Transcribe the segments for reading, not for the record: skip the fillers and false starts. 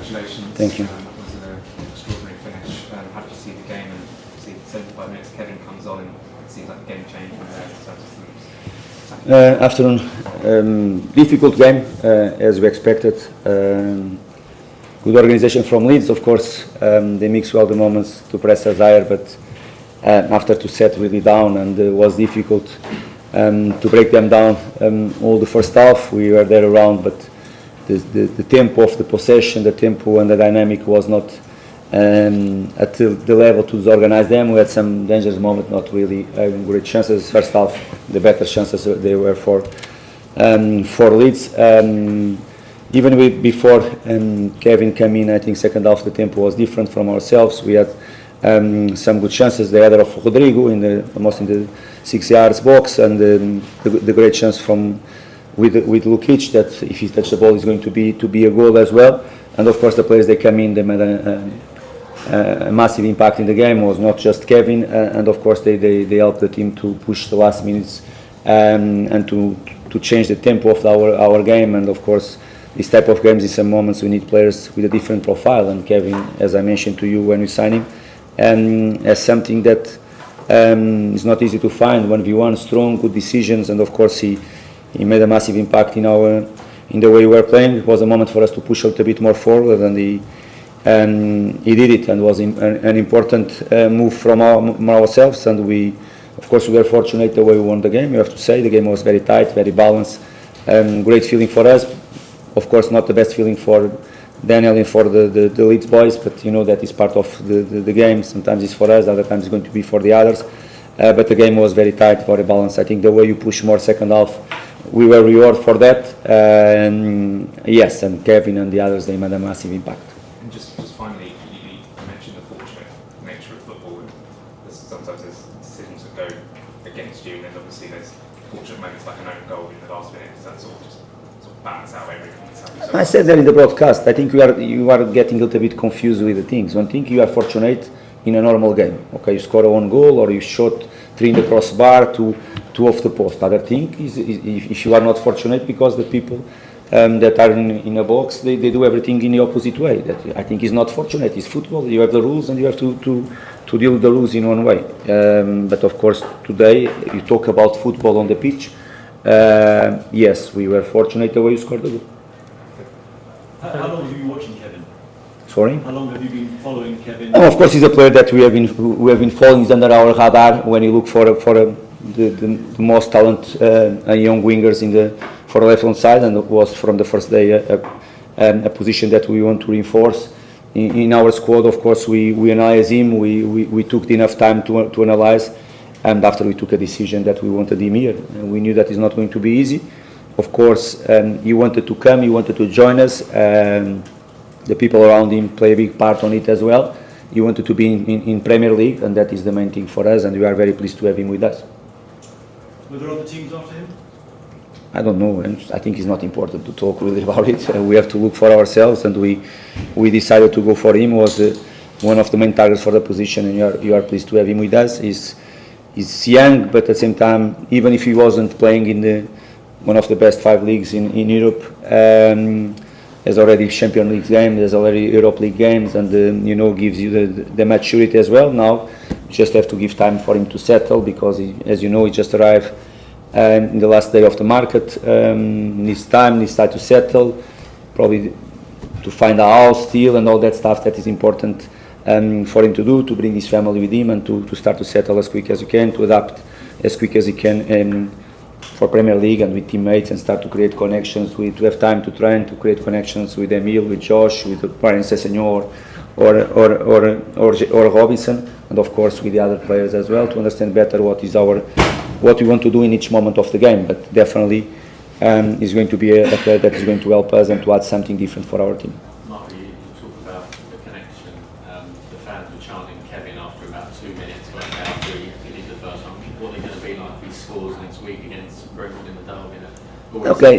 congratulations. Thank you. That was an extraordinary finish. How did you see the game? And see 75 minutes, Kevin comes on and it seems like the game changed from there in terms of Fulham's. Afternoon. Difficult game, as we expected. Good organization from Leeds, of course. They mix well the moments to press us higher, but after to set really down, and it was difficult to break them down all the first half. We were there around, but the tempo of the possession, the tempo and the dynamic was not at the level to disorganize them. We had some dangerous moments, not really great chances. First half, the better chances they were for Leeds. Even before Kevin came in, I think second half the tempo was different from ourselves. We had some good chances. The header of Rodrigo almost in the 6 yards box, and the great chance with Lukic that if he touches the ball is going to be a goal as well. And of course the players they come in, they made a massive impact in the game. It was not just Kevin, and of course they helped the team to push the last minutes and to change the tempo of our game. And of course this type of games, in some moments we need players with a different profile, and Kevin, as I mentioned to you when we signed him, as something that is not easy to find. 1v1, strong, good decisions, and of course he made a massive impact in the way we were playing. It was a moment for us to push a little bit more forward, and he did it, and was an important move from ourselves. And we were fortunate the way we won the game. You have to say the game was very tight, very balanced, great feeling for us. Of course, not the best feeling for Daniel and for the Leeds boys, but you know that is part of the game. Sometimes it's for us, other times it's going to be for the others. But the game was very tight, very balanced. I think the way you push more second half, we were rewarded for that. Yes, and Kevin and the others, they made a massive impact. And just finally, you mentioned the fortunate nature of football. And sometimes there's decisions that go against you, and then obviously there's fortunate moments like an own goal in the last minute. Does that sort of balance out everything? I said that in the broadcast. I think you are getting a little bit confused with the things. One thing, you are fortunate in a normal game. Okay, you score one goal, or you shot 3 in the crossbar, 2 off the post. Other thing is if you are not fortunate because the people that are in a box, they do everything in the opposite way. That I think is not fortunate. It's football. You have the rules, and you have to deal with the rules in one way. But of course, today you talk about football on the pitch. Yes, we were fortunate the way you scored the goal. How long have you been watching Kevin? Sorry? How long have you been following Kevin? Of course, he's a player that we have been following. He's under our radar when you look for the most talented young wingers for the left hand side, and it was from the first day a position that we want to reinforce in our squad. Of course, we analyze him. We took enough time to analyze, and after we took a decision that we wanted him here. And we knew that it's not going to be easy. Of course, he wanted to come, he wanted to join us. The people around him play a big part on it as well. He wanted to be in Premier League, and that is the main thing for us, and we are very pleased to have him with us. Were there other teams after him? I don't know, and I think it's not important to talk really about it. We have to look for ourselves, and we decided to go for him. Was one of the main targets for the position, and you are pleased to have him with us. He's young, but at the same time, even if he wasn't playing in one of the best 5 leagues in Europe, there's already Champions League games, there's already Europe League games, and gives you the maturity as well. Now, you just have to give time for him to settle, because as you know, he just arrived in the last day of the market. Needs time to settle, probably to find a house still, and all that stuff that is important for him to do, to bring his family with him, and to start to settle as quick as you can, to adapt as quick as he can for Premier League and with teammates, and start to create connections. To have time to train, to create connections with Emil, with Josh, with Brian Sessegnon or Robinson, and of course with the other players as well, to understand better what we want to do in each moment of the game. But definitely is going to be a player that is going to help us and to add something different for our team. Marco, you talk about the connection. The fans were chanting Kevin after about 2 minutes when he did the first one. What are they going to be like if he scores next week against Brentford in the derby? Okay,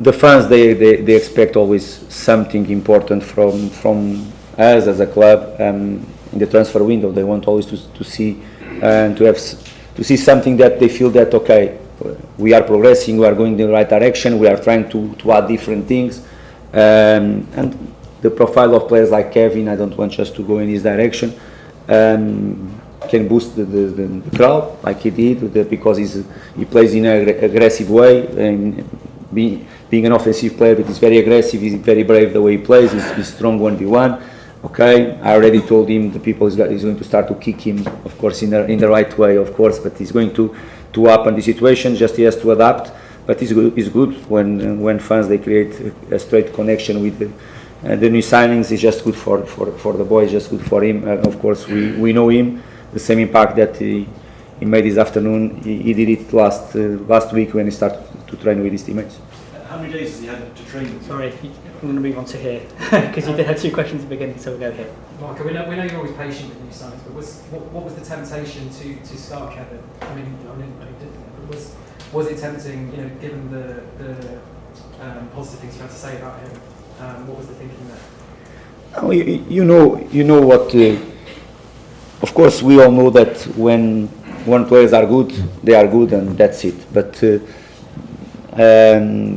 the fans they expect always something important from us as a club. In the transfer window, they want always to see and to see something that they feel that okay, we are progressing, we are going in the right direction, we are trying to add different things, and the profile of players like Kevin, I don't want just to go in his direction, can boost the crowd like he did, because he plays in an aggressive way, and being an offensive player, but he's very aggressive, he's very brave the way he plays, he's strong 1v1. Okay, I already told him the people is going to start to kick him, of course, in the right way, of course, but he's going to up on the situation, just he has to adapt. But it's good when fans, they create a straight connection with the new signings. It's just good for the boys, just good for him. Of course, we know him, the same impact that he made this afternoon. He did it last week when he started to train with his teammates. How many days has he had to train? Sorry, I'm going to move on to here because you did have 2 questions at the beginning, so we'll go here. Marco, we know you're always patient with new signings, but what was the temptation to start Kevin? I mean, was it tempting, given the positive things you had to say about him? What was the thinking there? Oh, you know what? Of course, we all know that when players are good, they are good, and that's it. But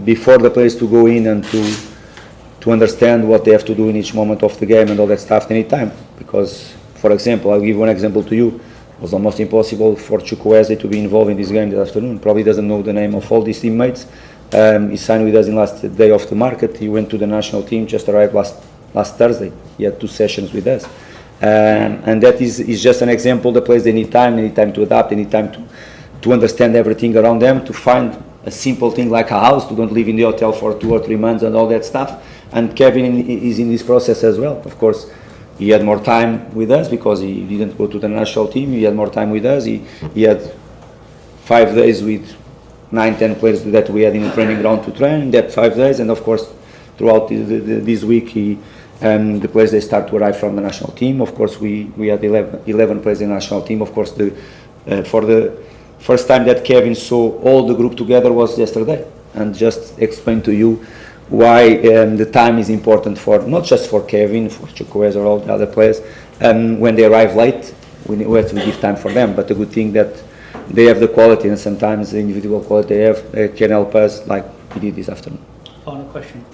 before the players to go in and to understand what they have to do in each moment of the game and all that stuff, they need time. Because, for example, I'll give one example to you. It was almost impossible for Chukwueze to be involved in this game this afternoon. Probably doesn't know the name of all these teammates. He signed with us in last day of the market. He went to the national team, just arrived last Thursday. He had 2 sessions with us. And that is just an example. The players, they need time to adapt, they need time to understand everything around them, to find a simple thing like a house, to don't live in the hotel for 2 or 3 months and all that stuff. And Kevin is in this process as well. Of course, he had more time with us because he didn't go to the national team. He had more time with us. He had 5 days with 9-10 players that we had in the training ground to train, that 5 days. And of course, throughout this week, the players, they start to arrive from the national team. Of course, we had 11 players in the national team. Of course, for the first time that Kevin saw all the group together was yesterday, and just explain to you why the time is important, for not just for Kevin, for Chukwueze or all the other players. When they arrive late, we have to give time for them. But the good thing that they have the quality, and sometimes the individual quality they have can help us, like we did this afternoon. Final question.